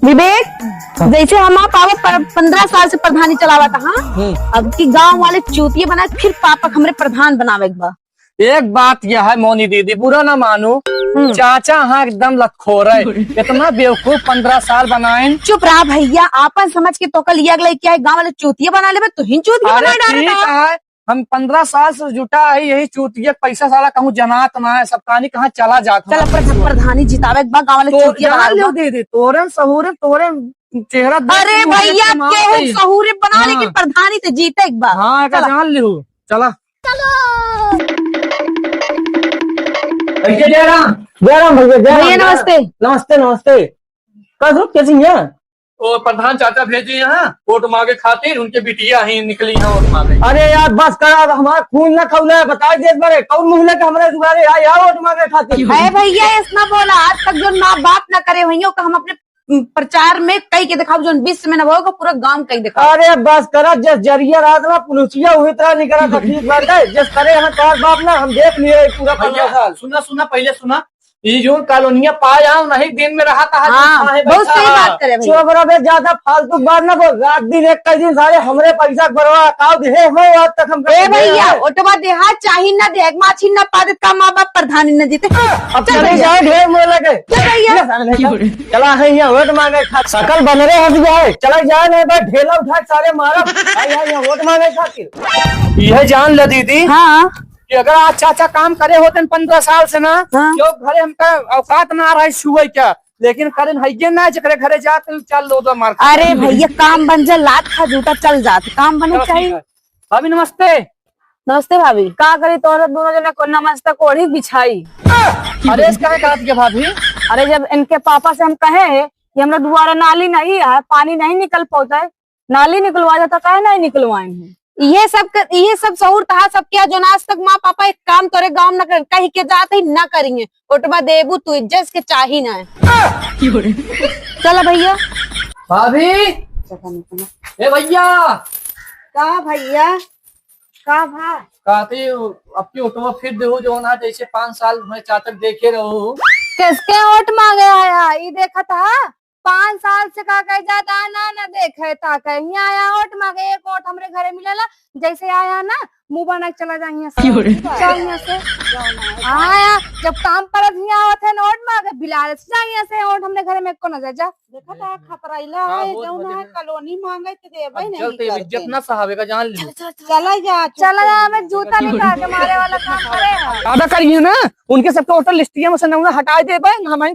विवेक, जैसे हम पापा 15 साल से प्रधानी चलावा था। हाँ? अब की गांव वाले चूतिए बनाए फिर पापा हमरे प्रधान बनावे बा। एक बात यह है मोनी दीदी, बुरा ना मानो, चाचा हाँ एकदम लखोर है, इतना बेवकूफ 15 साल बनाए। चुप रहा भैया, आपन समझ के तो कल लिया गया क्या है, गांव वाले चूतिए बना ले, तू ही चूतिया बना डाल। हम 15 साल से जुटा है, यही चूतिया पैसा साला कहूँ जनात ना है, सब कहानी कहाँ चला जाता। चल प्रधानी जितावे गांव वाले चूतिया बना लो दीदी, तोरे सहूरे तोरे चेहरा। अरे भैया के सहूरे बना, लेकिन प्रधानी तो जीते एक बार। हाँ जान लिहू, चला जयराम भैया, नमस्ते। नमस्ते नमस्ते। कैसी है? और प्रधान चाचा भेजे यहाँ वोट मांगे खातिर, उनके बिटिया ही निकली है वोट मांगे। अरे यार बस करा, हमारा खून न खौला है, बता दे बारे कौन मुहले का हमारे दुआरे आया वोट मांगे खातिर। है भैया इसना बोला, आज तक जो ना बात न करे भैया का हम अपने प्रचार में कई के दिखाओ, जो विश्व में न होगा पूरा गांव कई दिखाओ। अरे बस करा, जिस जरिया रात में पुलिसिया हुई तरह नहीं करा, ठीक बात है। जिस करे हम तार बाप ना हम देख लिए पूरा 15 साल। सुना पहले सुना, ये जो कॉलोनिया पाया नहीं दिन में रहा था। हाँ, बहुत सही बात करे भैया, ज्यादा फालतू बात ना बोल। रात दिन एक कई दिन सारे हमरे पैसा भरवा आज तक हम भैया ओटवा देहा चाहिए न दे माछी न पादत का माँ बाप प्रधानी न जीते। अब चले जाए ढेर मोह लगे, चला है यहाँ वोट मांगे सकल बन रहे हट जाए, चला जाए नहीं भाई ढेला उठा सारे मारा वोट मांगे खातिर। यह जान ले दीदी, हाँ कि अगर आज चाचा काम करे होते 15 साल से ना, हाँ? जो घरे हमका औकात ना रहा छुए क्या, लेकिन करें है ना जरे घरे जाते चल लो मार। अरे भैया काम बन जा, लात खा जूता चल जाते, काम बने चाहिए। भाभी नमस्ते। नमस्ते भाभी, का करी तो दोनों जने को नमस्ते कोड़ी बिछाई। अरे इसका क्या दिया भाभी? अरे जब इनके पापा से हम कहे कि हमरा द्वारा नाली नहीं है, पानी नहीं निकल पाता है, नाली निकलवा जाता कहे नहीं निकलवाए हैं। ये सब सहूर कहा सब किया, जो आज तक माँ पापा एक काम तोरे गांव न कर कहीं के जाते ही न करेंगे, ओटवा देबू तू इज्जत के चाही ना है। चलो भैया। भाभी ए भैया, का भैया का भा कहती अपनी ऑटो फिर दे जो ना, जैसे 5 साल में चाचा देखे रहो। किसके वोट मांगे आया ये देखा था, 5 साल से का कह जाता ना देखे था कहीं आया वोट मांगे, एक वोट हमरे घरे मिलेला, जैसे आया ना मुंह बना के चला जाइए से आया, जब काम पर आवत है नोट मांगे बिलाल से जाइए से वोट हमरे घरे में को न जा देखा था खतराइला है जौन है कॉलोनी मांगे ते देबे नहीं चलते इज्जत ना साहब का जान ली। चला जा मैं जूता निकाल के मारे वाला काम करे आधा करिए ना, उनके सबके वोटर लिस्टिया में से हटा दे, हमारे